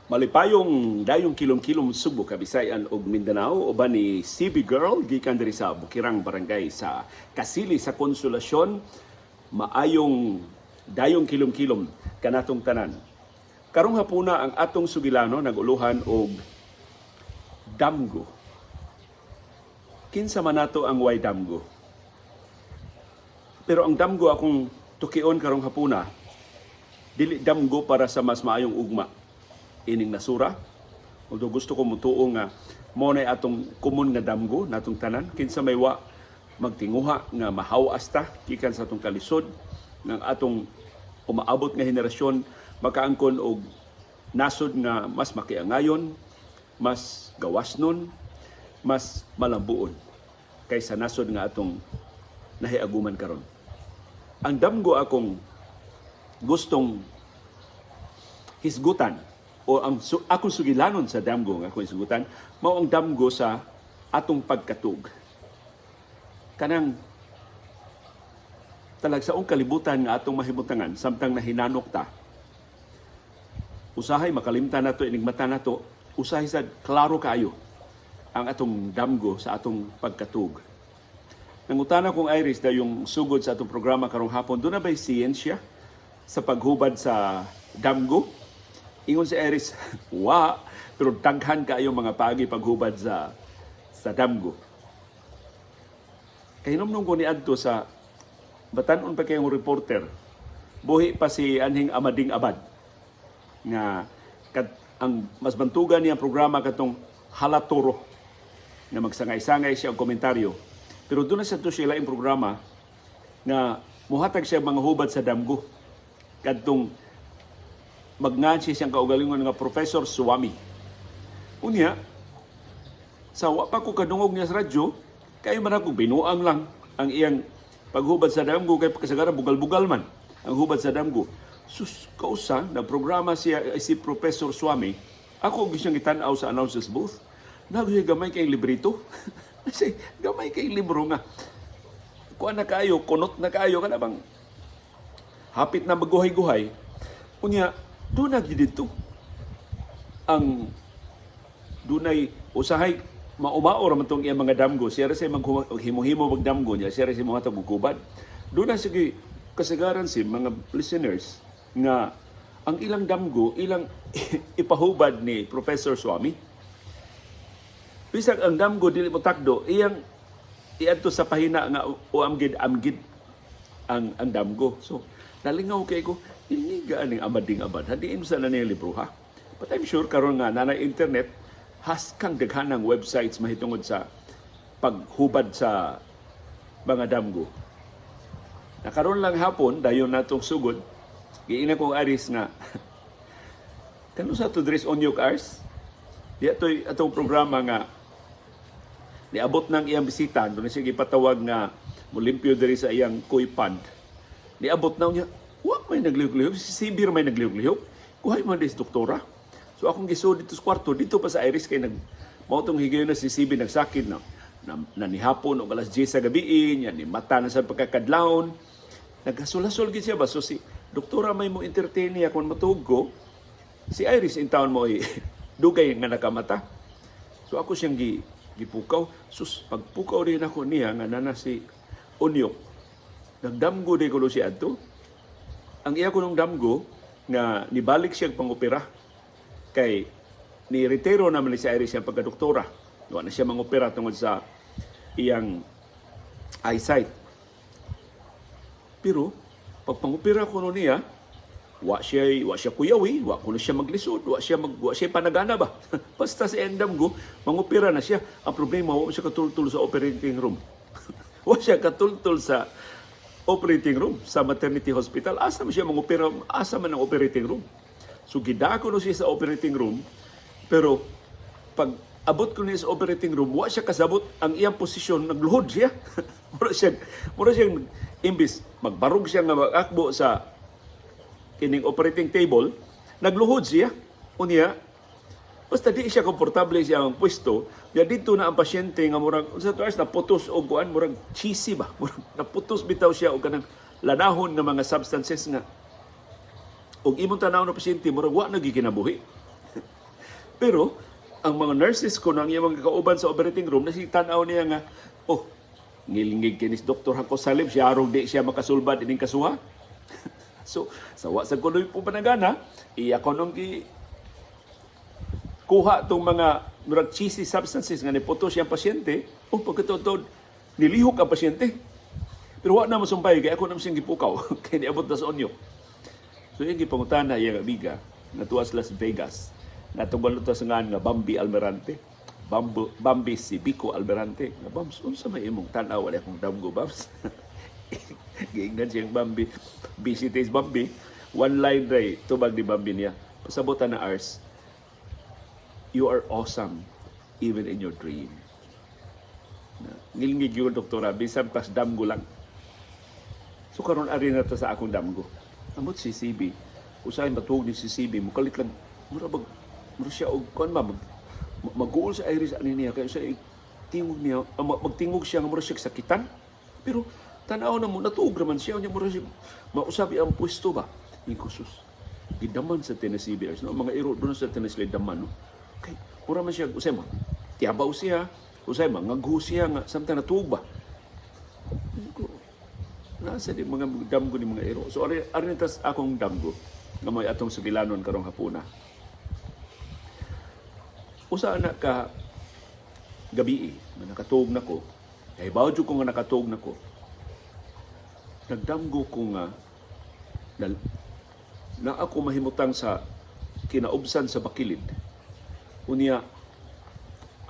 Malipayong dayong kilom-kilom Subo, Kabisayan ug Mindanao uban ni CB Girl gikan diri sa Bukirang Barangay sa Kasili sa Konsolasyon. Maayong dayong kilom-kilom kanatong tanan. Karong hapuna ang atong sugilano naguluhan og damgo. Kinsa man nato ang way damgo. Pero ang damgo akong tukion karong hapuna dili damgo para sa mas maayong ugma ining nasura. Although gusto ko mutuo nga mo na atong common nga damgo natong tanan, kinsa may wa magtinguha nga mahawas ta gikan sa atong kalisod ng atong umaabot nga henerasyon makaangkon og nasod nga mas makiangayon, mas gawasnon, mas malambuon kaysa nasod nga atong nahiaguman karon. Ang damgo akong gustong hisgutan o ang akong sugilanon sa damgo nga akong hisgutan mao ang damgo sa atong pagkatug. Kanang talagsaong kalibutan nga atong mahimutangan samtang nahinanok ta. Usahay makalimtan nato ining mata nato, usahay sad klaro kaayo ang atong damgo sa atong pagkatug. Nangutana kong Iris na yung sugod sa atong programa karong hapon, doon na ba'y siyensya sa paghubad sa damgo? Ingon si Iris, wa, pero daghan kaayo mga pagi paghubad sa damgo. Kahinomnong ko ni adto sa batanon pa kayong reporter, buhi pa si Anhing Amading Abad, nga ang mas bantugan niya ang programa katong Halatoro, na magsangay-sangay siya ang komentaryo. Pero doon na sa ito siya yung programa na muhatag siya mga hubad sa damgo. Kadtong magngan siya siyang kaugalingon nga Professor Swami. Unya, sa wa pa ko kadungog niya sa radyo, kayo man ako binuang lang ang iyang paghubad sa damgo kay kasagaran bugal-bugal man ang hubad sa damgo. Sus, kausa, nagprograma siya si Professor Swami. Ako gusto siyang itanaw sa announcer's booth. Naguya gamay kay librito. Kasi gamay kay libro nga. Kuha na kayo, kunot na kayo, ka na bang hapit na maguhay-guhay. Unya, doon na dito. Ang dunay usahay, maumaor man itong iyang mga damgo. Siya rin siya maghimo-himo magdamgo niya. Siya rin siya mga tagugubad. Doon na sige kasagaran si mga listeners nga ang ilang damgo, ilang ipahubad ni Professor Swami. Bisag ang damgo dili mo takdo, iyang iadto sa pahina nga o amgid ang damgo. So, nalingaw kay ko, iniga aning Amading Abad. Hadiin sa na niya libro ha. But I'm sure karon nga na internet, has kang daghan ng websites mahitungod sa paghubad sa mga damgo. Nakaroon lang hapon, dayon natong sugod, giina kong Aris nga, kano sa to dress on your cars? Di atong programa nga, niabot ng iyang bisita, doon siya ipatawag nga mulimpyo diri sa iyang koi pond. Niabot na niya, may naglihok-lihok, si Sibir may naglihok-lihok, kuhay man des doktora. So akong gisod dito sa kwarto, dito pa sa Iris, kay mautong higayon na si Sibir nagsakit na nanihapon o alas 10 sa gabi, yan, ni mata na sa pagkakadlaon. Nagkasulasol gid siya ba? So si doktora may mo entertain niya kung matug ko, si Iris in town mo dugay nga nakamata. So ako siyang gipukaw. Sus, pagpukaw rin ako niya nga nana si Unyok. Nagdamgo din ko siya ato. Ang iya ko nung damgo nga nibalik siya pang-opera. Kay ni-retiro naman si Iris siyang pagkadoktora. Wala na siya mang-opera tungkol sa iyang eyesight. Pero, pag pang-opera ko niya, wa siya kuyawi, wa kuno siya maglisod, wa siya panagana ba. Basta si Endamgo, mangopera na siya. Ang problema, wa siya katultul sa operating room. Wa siya katultul sa operating room sa maternity hospital. Asa man siya mangopera, asa man ang operating room. So gidako no siya sa operating room, pero pag abot ko niya sa operating room, wa siya kasabot ang iyang posisyon, nagluhod siya. mura siya imbis magbarog siya nga mag-akbo sa kining operating table, nagluhod siya. Unya, basta di siya komportable siya ang pwesto, ya dito na ang pasyente nga murag sa tuwas naputos og kuan, murag cheesy ba? Murag naputos bitaw siya og kanang lanahon nga mga substances nga og imong tanaw na pasyente murag wa nagikinabuhi. Pero, ang mga nurses ko nang iyang mga kauban sa operating room, nasitanaw niya nga, oh, ngilingig kinis Dr. Hako Salim, siya arong di siya makasulbad ining kasuha. So, sawa sa kunoy po panagana, iya ko nung kuha itong mga murag cheesy substances nga niputo siyang pasyente, o pagkatotod, nilihok ang pasyente. Pero wala na masumpay, kaya ako naman siyang gipukaw, kaya niabot na sa onyo. So yung gipangutan na iyang amiga, natuwas Las Vegas, natunggal ito sa nga Bambi Almirante, Bambi si Bico Almirante. Nga, Bams, unsa may imong tanaw, wala akong damgo, Bams. Giingnan siyang Bambi, busy days Bambi, one line ray, tubag ni Bambi niya, pasabutan na Ars, you are awesome even in your dream. Ngilingig yung doktora, bisan pas damgo lang. So karon ari na to sa akong damgo. Amot si CB, usahay matuog ni si CB, mukalit lang, mura siya og kuan ba mag-goal sa iris ani niya kay sa tingog niya, magtingog siya nga mura siya sakitan. Pero tanaw na mo natuog raman siya, nya mura siya mausabi ang pwesto ba. Ni kusus. Gidaman sa Tennessee Bears, no? Mga iro doon sa Tennessee daman, no? Kay mura man siya usay mo. Tiyabaw siya, usay man ngaghu siya nga samtang natuog ba. Nasa di mga damgo ni mga iro. So ari tas akong damgo nga may atong subilanon karong hapuna. Usa na ka gabi na nakatuog nako. Kay bawd ko nga nakatuog nako. Nagdamgo ko nga na ako mahimutang sa kinaubsan sa bakilid. Unya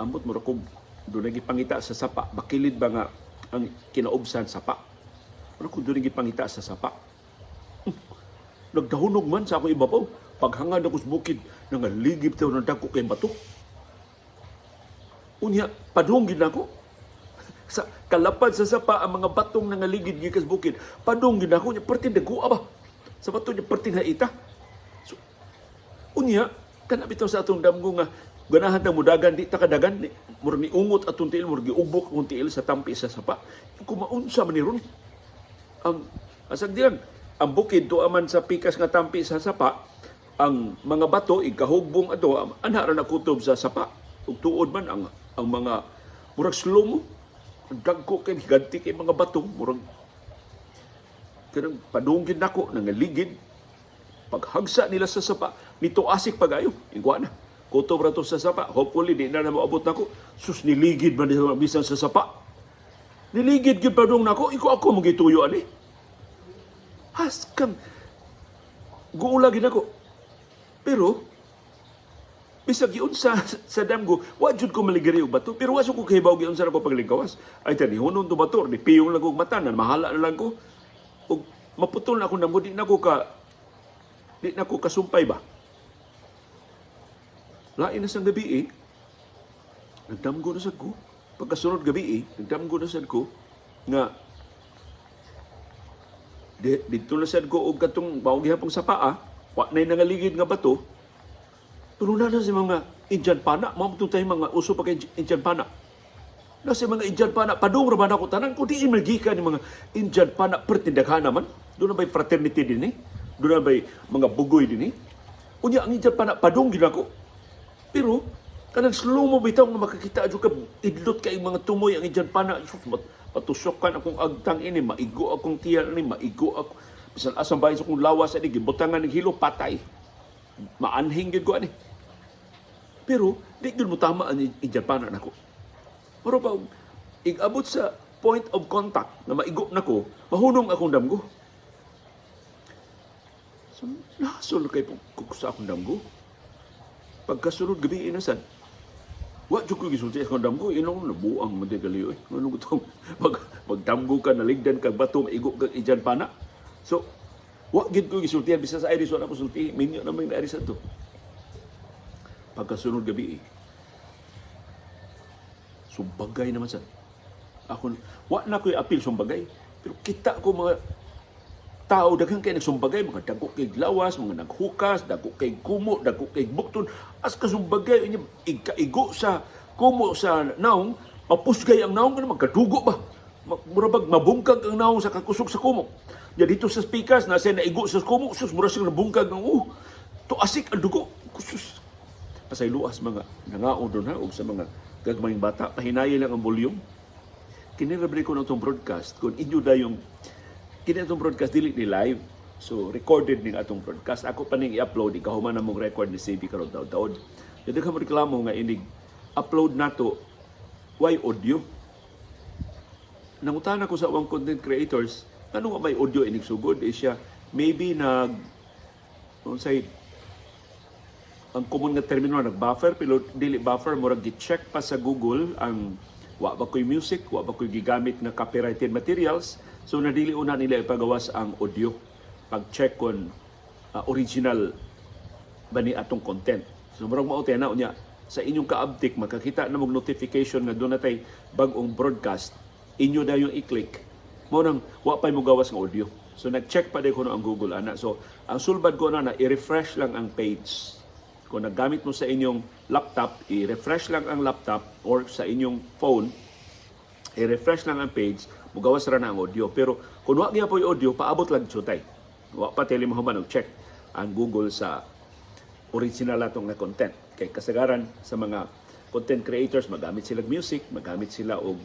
ambot mo ra ko do nagipangita sa sapa. Bakilid ba nga ang kinaubsan sapa? Pero kung doon gipangita sa sapa, nagdahunog man sa akong ibabaw. Paghangad ako sa bukid, nangaligib tayo ng dako kay bato. Unya, padunggin ako. Sa kalapad sa sapa, ang mga batong nangaligid gikas bukid, padunggin ako niya, pertin dago ba? Sa bato niya, pertin haita. So, unya, kanabitaw sa atong damgo nga, ganahan na mudagan, di takadagan, mura ni ungot atong tiil, mura giubok atong tiil sa tampi sa sapa. Kumaunsa man ni ron. Ang asag diyan, ang bukid tuaman sa pikas nga tampi sa sapa, ang mga bato ikahugbong ato anhara na kutob sa sapa ug tuod man ang mga murag slomo dagko kay ganti kay mga bato murag kanang padunggin nako nangaligid paghagsa nila sa sapa nito asik pagayo ingwa na kutob ra to sa sapa hopefully di na maabot nako sus niligid man bisan sa sapa. Niligid gyud padung nako, iko ako mo gituyo ani. Haskam guula gid ako. Pero bisag giun sa damgo, wa jud ko maligari og bato, pero waso ko kahibaw giun sa ako paglingkawas. Ay tani hunon to bato, ni piyong lang og mata, nan mahala na lang ko. Og maputol na ako damgo, di na ko kasumpay ba. Lain na sang gabi nagdamgo na sad ko. Pagkasunod gabi nagdamgo na sad ko nga dito na sad ko og katong baog gihapon sa paa, wa nay nangaligid nga bato. Pero na si mga Indian pana, mao tay mga uso pa kay Indian pana. Na si mga Indian pana padung ra ba nako tanan ko di magikan ni mga Indian pana pertindahan naman. Doon na bay fraternity din doon na bay mga bugoy din Unya ang Indian pana padung gid ako. Pero kanang slow mo bitaw nga makakita adyo ka idlot kay mga tumoy ang Indian pana. Patusokan akong agtang ini, maigo akong tiyan ini, maigo ako. Bisan asang bahin sa kong lawas ani, gibutangan ng hilo, patay. Maanhing gid ko ani. Pero di gyud mo tama ang Indian pana nako. Pero pa igabot sa point of contact na maigo nako, mahunong akong damgo. So nasol kay sa akong damgo. Pagkasunod gabi inasan, wa jud ko gisulti akong damgo, inong nabuang man di kaliyo Ano gutong magdamgo ka naligdan kag bato maigo kag Indian pana. So wa gid ko gisultihan bisa sa iris wa na ko sulti, minyo na may naari sa to. Pagkasunod gabi sumbagay naman sa ako wa na ko'y apil sumbagay, pero kita ko mga tao daghang kay nagsumbagay, mga dagko kay lawas, mga naghukas, dagko kay kumo, dagko kay bukton, as kasumbagay inya igkaigo sa kumo sa naong, mapusgay ang naong kana magkadugo ba. Murabag mabungkag ang naong sa kakusog sa kumo. Ya dito sa pikas na siya naigo sa kumo, sus mura siyang nabungkag ng to asik ang dugo. Sus. pasayloas mga nangaon doon ha, o sa mga gagmayng bata, pahinayin lang ang volume. Kinirabre ko na itong broadcast, kung inyo na yung, kini itong broadcast, dili ni live. So, recorded ning atong broadcast. Ako pa ning i-upload, ikahuman na mong record ni CB karon taon-taon. Jadi ka mo reklamo nga inig upload nato why audio. Nangutan ako sa awang content creators, ano nga may audio inig sugod? Siya, maybe say, ang common nga termino nag-buffer, pero dili buffer, murag gi-check pa sa Google ang wa ba ko'y music, wa ba ko'y gigamit na copyrighted materials, so nadili una nila ipagawas ang audio. Pag-check kung original ba ni atong content. So murag mao na unya sa inyong kaabtik makakita na mong notification nga doon natay bag-ong broadcast, inyo na yung i-click. Mo nang wa pay mo gawas ng audio. So nag-check pa din ko ang Google ana. So ang sulbad ko na i-refresh lang ang page. Kung naggamit mo sa inyong laptop, i-refresh lang ang laptop or sa inyong phone, i-refresh lang ang page, mugawas ra na ang audio. Pero kung wa gyud po yung audio, paabot lang sutay. Wa pa tele mo man check ang Google sa original atong na content. Kay kasagaran sa mga content creators, magamit sila music, magamit sila og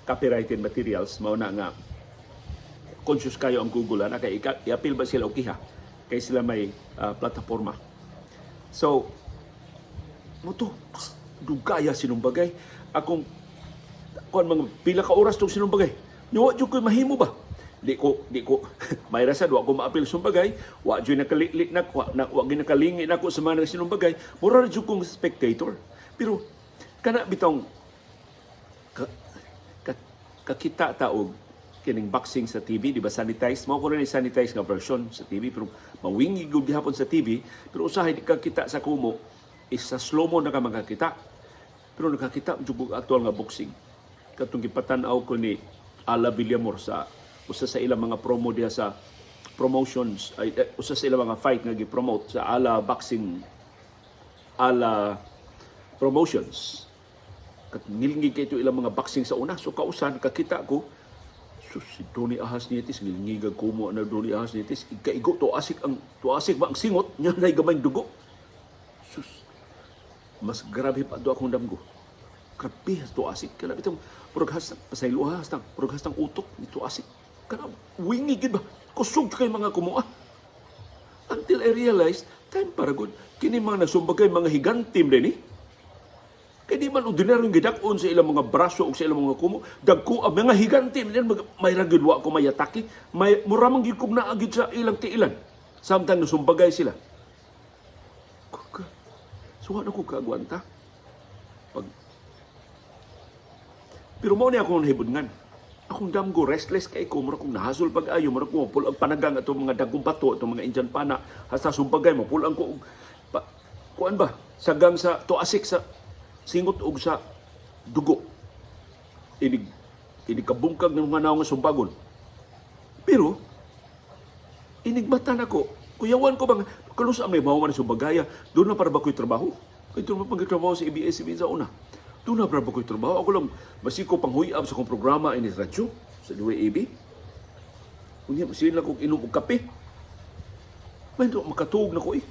copyrighted materials, mao na nga conscious kayo ang Google ana kay i-appeal ba sila og kiha kay sila may plataforma. So mo to dugaya sinumbagay akong kon mga pila ka oras tong sinumbagay. Wa jud ko mahimo ba? Di ko may rasa wa ko ma-appeal sumbagay, wa jud nakalilik na wa ginakalingi nako sa mga sinumbagay, mura jud kong spectator. Pero kana bitong kakita taog kining boxing sa TV, di ba sanitize? Mao ko rin sanitize nga version sa TV, pero mawingi gud gihapon sa TV, pero usahay di ka kita sa kumo, is sa slow-mo na ka makakita. Pero nakakita jud aktual nga boxing. Katong gipatan-aw ko ni Ala Villamor sa usa sa ilang mga promo diha sa promotions, usa sa ilang mga fight nga gi-promote sa Ala Boxing Ala Promotions. Kat ngilingig kay ito ilang mga boxing sa una, so kausan kakita ko si Donnie Ahas Nietis, ngilingig ko mo na Donnie Ahas Nietis, ikaigo tuasik ba ang singot nya nay gamay dugo. Sus, mas grabe pa do akong damgo. Grabe tuasik kana bitong purghas pasaylo hastang purghas ng utok ni tuasik. Kana wingi gid ba kusog kay mga kumuha. Until I realized time para good kini mga nagsumbagay mga higantim din eh. Kaya di man ordinaryong gidakon sa ilang mga braso o sa ilang mga kumo, dagko ang mga higantim din may ragidwa ko may atake, may muramang gikog na agid sa ilang tiilan. Samtang nasumbagay sila. Suwa na ko kaagwanta. Pero mo ni akong nahibudngan. Akong damgo, restless kay ko, mura kong nahasol pag-ayo, mura kong pulang panagang itong mga dagong bato, itong mga Indian pana, hasta sumbagay mo, pulang ko, kuan ba, sagang sa, tuasik sa, singot og sa dugo. Inig kabungkag ng mga naong sumbagon. Pero, inigmatan ako, kuyawan ko bang, kalus ang may mahuman sa sumbagaya, doon na para ba ko'y trabaho? Kaya doon na pag-trabaho sa ABS-CBN sa una. Doon na para ba ko'y trabaho? Ako lang, masiko pang huyab sa kong programa in radyo sa DWAB. Kunya, masila kong inom og kape. May makatuog na ko eh.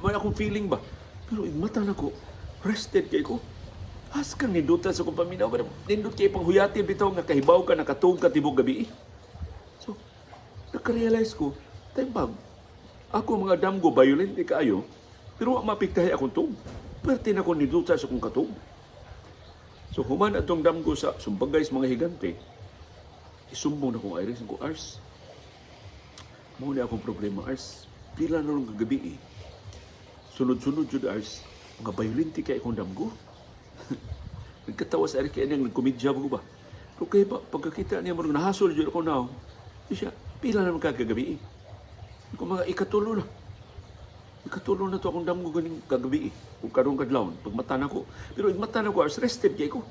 May akong feeling ba? Pero igmatan ako, rested kay ko. Askang nindutan sa kong paminaw. Nindut kay pang huyati bitaw nga kahibaw ka, nakatuog ka tibok gabi eh. So, nakarealize ko, time ako mga damgo violent di kaayo, pero mapiktahay akong tuog. Pwerte na ko nindutan sa kong katuog. So, human atong damgo sa sumbagay sa mga higante, isumbong na kong Iris, ko Ars, muna akong problema, Ars, pila na nung kagabi eh. Sunod-sunod jud Ars, mga violente kay akong damgo. Nagkatawa sa Iris, kaya niyang nagkomedya ba ko ba? Pero kaya ba, pagkakita niya mo, nahasol jud ako na, siya, pila na nung kagabi eh. Kung mga ikatulo na. Ikatulo na to akong damgo ganing kagabi eh. Kung karong kadlawon, pagmata na ko. Pero igmata na ko, Ars, rested kay ko.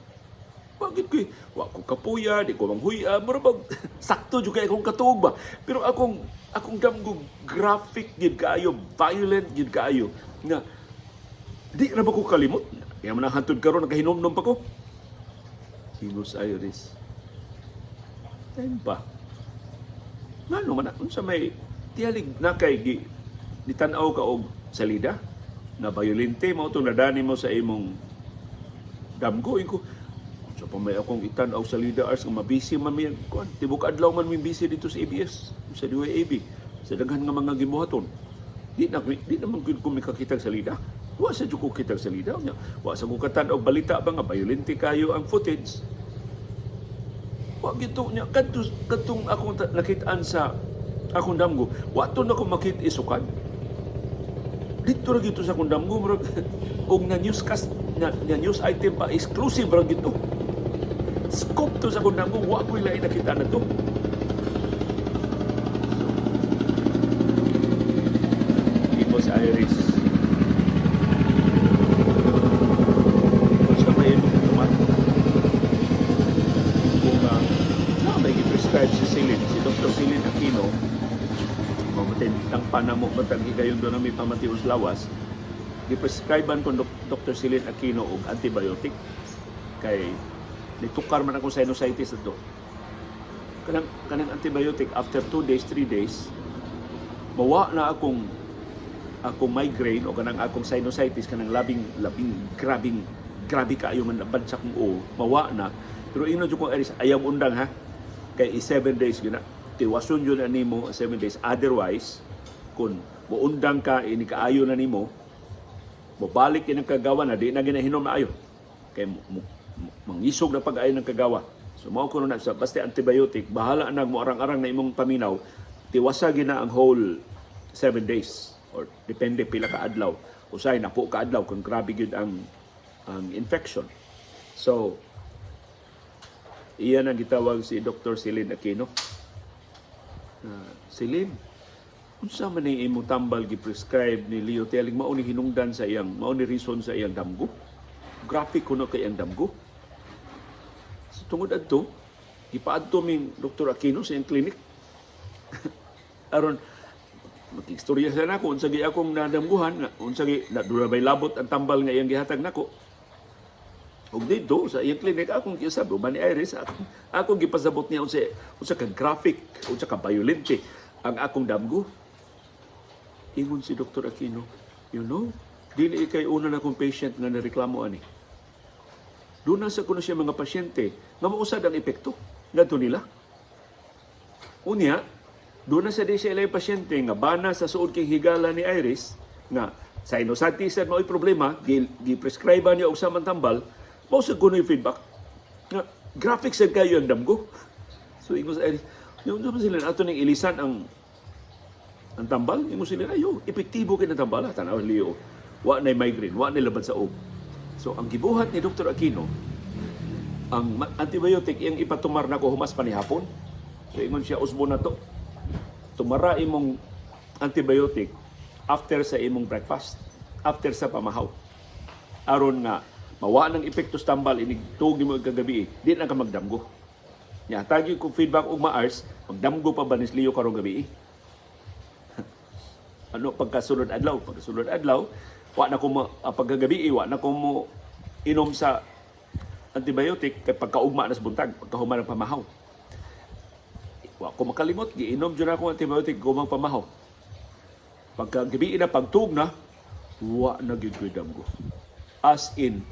Bakit ko eh? Wa ko kapuya, di ko manghuya. Marabag, sakto dyan kaya akong katuog ba? Pero akong damgo graphic gid kaayo, violent gid kaayo. Nga, di na ba ko kalimot? Kaya man hantod karon nakahinom-nom pa ko. Hinos Iris. Time pa. Ngano man, sa may tiyalig na kay di tanaw ka og salida. na violente mo itong nadani mo sa imong damgo. Ko, so pa may akong itan-aw sa Leader Arts nga mabisi man mi kuan. Tibok adlaw man mi busy dito sa ABS, sa DYAB. Sa daghan nga mga gibuhaton. Di naman ko mikakita sa Lida. Wa sa jud ko kita sa Lida. Wa sa kukatan og balita ba nga violente kayo ang footage. Wa gito nya kadtong akong nakitaan sa akong damgo. Wa to na ko makit isukan. Dito ra gito sa akong damgo murag og na newscast na news item pa exclusive ra gito. Scoop to sa akong damgo, wa ko lain nakita na to. Imos Iris. Sa may tumat. Kung may i-prescribe si Dr. Celine Aquino, mamatay ang panamo matang higayon doon na may pamatius lawas, i-prescribean ko Dr. Celine Aquino og antibiotic kay nitukar man ako sinusitis ato. Kanang antibiotic after 2 days, 3 days, mawa na akong migraine o kanang akong sinusitis kanang labing grabe kaayo man labad sa kong mawa na. Pero ino jud ko aris ayaw undang ha kay 7 days gyud na tiwason yun na nimo 7 days. Otherwise kung muundang ka ini kaayo na nimo mabalik yun ang kagawa na di na ginahinom na ayo kay mangisog na pag-ayo ng kagawa. So mao ko na sa basta antibiotic bahala na mo arang-arang na imong paminaw tiwasag na ang whole 7 days or depende pila ka adlaw usay na po ka adlaw kung grabe gyud ang infection. So iyan ang gitawag si Dr. Celine Aquino. Celine, unsa man ni imong tambal gi-prescribe ni Leo Telling mao ni hinungdan sa iyang mao ni reason sa iyang damgo. Graphic kuno kay iyang damgo. So, tungod adto, gipaadto ming Dr. Aquino sa iyang clinic. Aron mag-istorya sa nako unsa gi akong nadamguhan nga unsa gi nadurabay labot ang tambal nga iyang gihatag nako. Og dito sa iyang clinic akong gisab man ni Iris akong gipasabot niya unsa ka graphic unsa ka violente ang akong damgo. Ingon si Dr. Aquino, you know, dili kay una na akong patient nga nareklamo ani. Doon na sa kuno siya mga pasyente nga mausad ang epekto ngadto nila. Unya, doon na sa di siya ilay pasyente nga bana sa suod kay higala ni Iris nga sinusitis at mao'y problema gi-prescribe niya og samang tambal. Mao sa kuno yung feedback nga graphics sad kayo ang damgo. So ingon sa Iris, yung naman sila ato ning ilisan ang tambal, ingon sila ayo epektibo kay na tambal tanaw Leo. Wa nay migraine, wa nay labad sa og. So ang gibuhat ni Dr. Aquino ang antibiotic iyang ipatumar nako humas pa ni hapon. So ingon siya usbo na to. Tumara imong antibiotic after sa imong breakfast, after sa pamahaw. Aron nga mawa ng epektos tambal inig tuog mo kagabi di na ka magdamgo. Nya tagi ko feedback og maars magdamgo pa ba ni Leo karong gabi? Ano pagkasulod adlaw wa na ko pagkagabi wa na ko mo inom sa antibiotic kay pagkaugma na sa buntag pagkahuman ng pamahaw. Wa ko makalimot giinom jud ako antibiotic gumang pamahaw. Pagkagabi na pagtuog na wa na gyud damgo. As in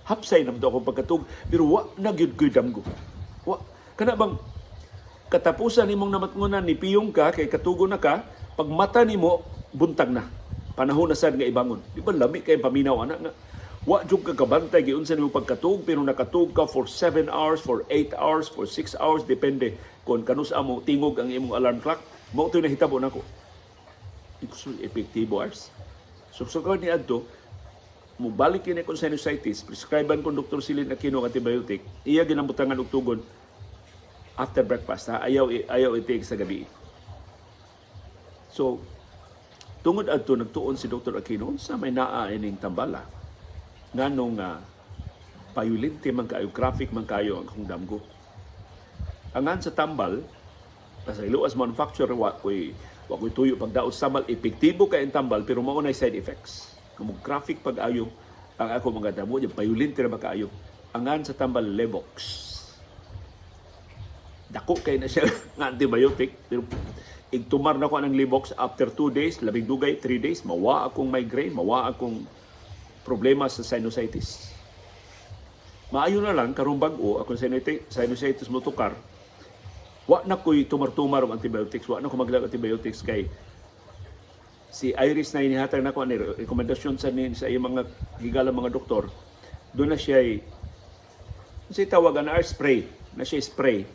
hapsay na ako pagkatug pero wa na gyud damgo. Wa kana bang katapusan nimong namatngunan ni piyong ka kay katugo na ka pag mata nimo buntag na panahon na sad nga ibangon. Di ba lami kay paminaw ana nga wa jud ka kabantay giunsa nimo pagkatug pero nakatug ka for 7 hours, for 8 hours, for 6 hours depende kung kanus amo tingog ang imong alarm clock. Mao to nahitabo nako. Ito epektibo hours. So ni adto mubalik kini kung sinusitis, prescribean ko Dr. Celine Aquino antibiotic, iya ginabutangan og tugon after breakfast, ha? Ayaw itig sa gabi. So, tungod adto nagtuon si Dr. Aquino sa may naa ining tambala. Nganong violente man kayo, graphic man kayo ang akong damgo. Angan sa tambal, sa iluwas manufacturer, wa ko'y tuyo pagdaot sa tambal, epektibo kay ang tambal, pero maunay side effects. Kung graphic pag-ayo, ang ako mga damo, yung violente na makaayo. Angan sa tambal, Levox. Dako kay na siya ng antibiotic, pero igtumar na ko ng Libox after 2 days, labing dugay, 3 days, mawa akong migraine, mawa akong problema sa sinusitis. Maayo na lang, karong bag-o, akong sinusitis mo tukar, wa na ko'y tumar-tumar ang antibiotics, wa na ko maglag antibiotics kay si Iris na inihatag na ko ni rekomendasyon sa iyong mga higala mga doktor, doon na siya tawagan na spray, na siya spray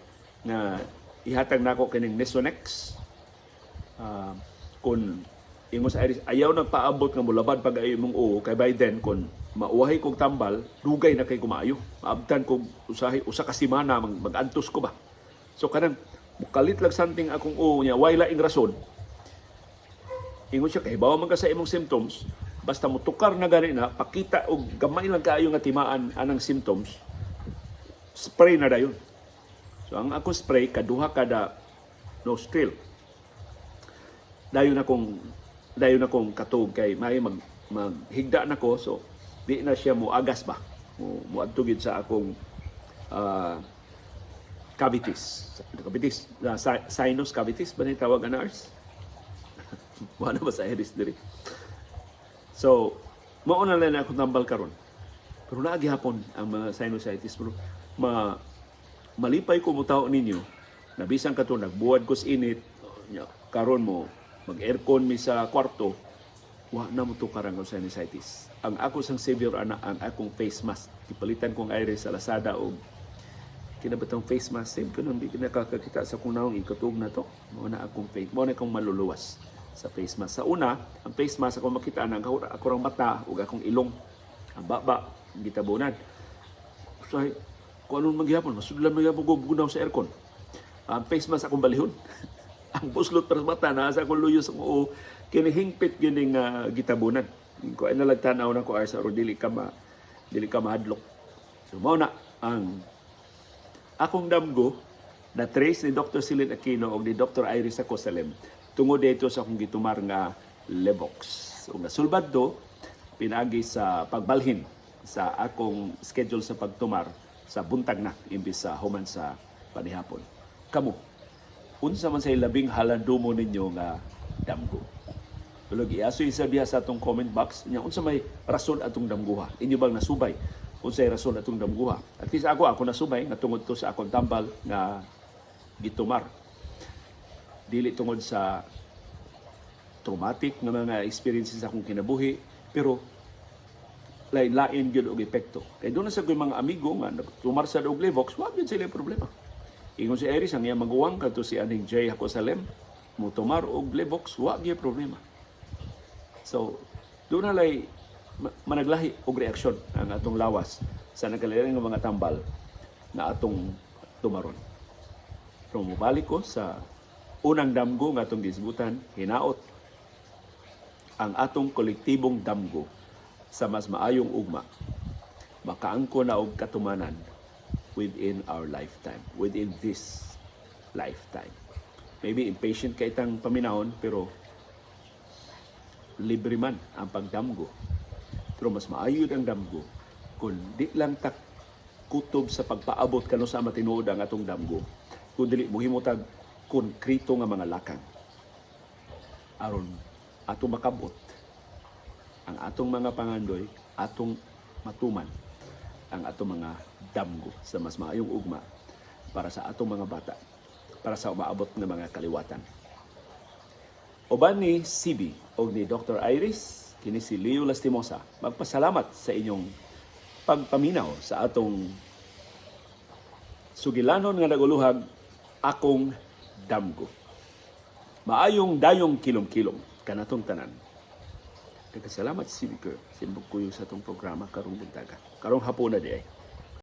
na ihatag na ko kining Nesonex. Kung ingon sa Iris, ayaw nagpaabot nga mulabad pag ayaw mong kay Biden kung mauwahay kong tambal, dugay na kay kumaayo. Maabtan kong usa ka semana mag-antos ko ba. So kanang mukalit lang something akong niya, way laing rason. Ingon siya, kay bawa man ka sa imong symptoms, basta mo tukar na gani na, pakita o gamay lang kaayo nga timaan anang symptoms, spray na dayon. So ang ako spray, kaduha kada nostril. Dayon akong katog kay may maghigda na ko, so di na siya mo agas ba, mo adtugid sa akong cavities, sinus cavities ba ni tawag anars? Wala ba sa Iris diri? So, mauna lang ako tambal karon. Pero naagihapon ang mga sinusitis, pero malipay ko mo tao ninyo, nabisan ka to, nagbuwad ko sa init, karon mo, mag-aircon mi sa kwarto, wa na mo to karang sinusitis. Ang ako sang savior ana ang akong face mask. Ipalitan kong Iris sa Lazada o kinabatang face mask. Same ko nang di nakakakita sa kunaong ikatug na to. Mao na akong face, mao na akong maluluwas sa face mask. Sa una, ang face mask ako makita nang ako rang mata ug akong ilong. Ang baba, gitabunan. So, kung anong magyapon, masudlan magyapon ko gunaw sa aircon. Ang face mask akong balihon. Ang buslot para sa mata, nasa akong luyos akong kinihingpit gining gitabunan. Kung ay nalagtanaw na ko ay sa dili ka mahadlok. So, mao na ang akong damgo na trace ni Dr. Celine Aquino o ni Dr. Iris Acosalem tungod dito sa akong gitumar nga Levox. So, nasulbad do, pinagi sa pagbalhin sa akong schedule sa pagtumar sa buntag na imbis sa human sa panihapon. Kamu, unsa man sa labing halandumo ninyo nga damgo? Tulog iasoy sa biya sa atong comment box nya unsa may rason atong damguha. Inyo bang nasubay unsay rason atong damguha? At least ako nasubay nga tungod to sa akong tambal nga gitumar. Dili tungod sa traumatic nga mga experiences akong kinabuhi, pero lain-lain gyud og epekto. Kay doon na sa ko'y mga amigo nga nagtumar sa og Levox, wa gyud sila problema. Ingon si Iris ang iya maguwang kadto si aning Jay Hacosalem, mo tumar og Levox, wa gyud problema. So, doon na lay managlahi og reaksyon ang atong lawas sa nagkalain ng mga tambal na atong tumaron. Pero mubalik ko sa unang damgo nga atong gisgutan, hinaot ang atong kolektibong damgo sa mas maayong ugma. Makaangko na og katumanan within our lifetime, within this lifetime. Maybe impatient ka itang paminahon, pero libre man ang pagdamgo. Pero mas maayod ang damgo kung di lang tak kutob sa pagpaabot kano sa matinuod ang atong damgo, kung dili muhimutag konkrito nga mga lakang aron atong makabot ang atong mga pangandoy, atong matuman ang atong mga damgo sa mas maayong ugma para sa atong mga bata, para sa umaabot ng mga kaliwatan. Uban ni CB o ni Dr. Iris, kini si Leo Lastimosa, magpasalamat sa inyong pagpaminaw sa atong sugilanon nga naguluhag, akong damgo. Maayong dayong kilom-kilom kanatong tanan. Nagkasalamat si CB Kerr, simbog ko sa atong programa karong buntaga. Karong hapon na di ay.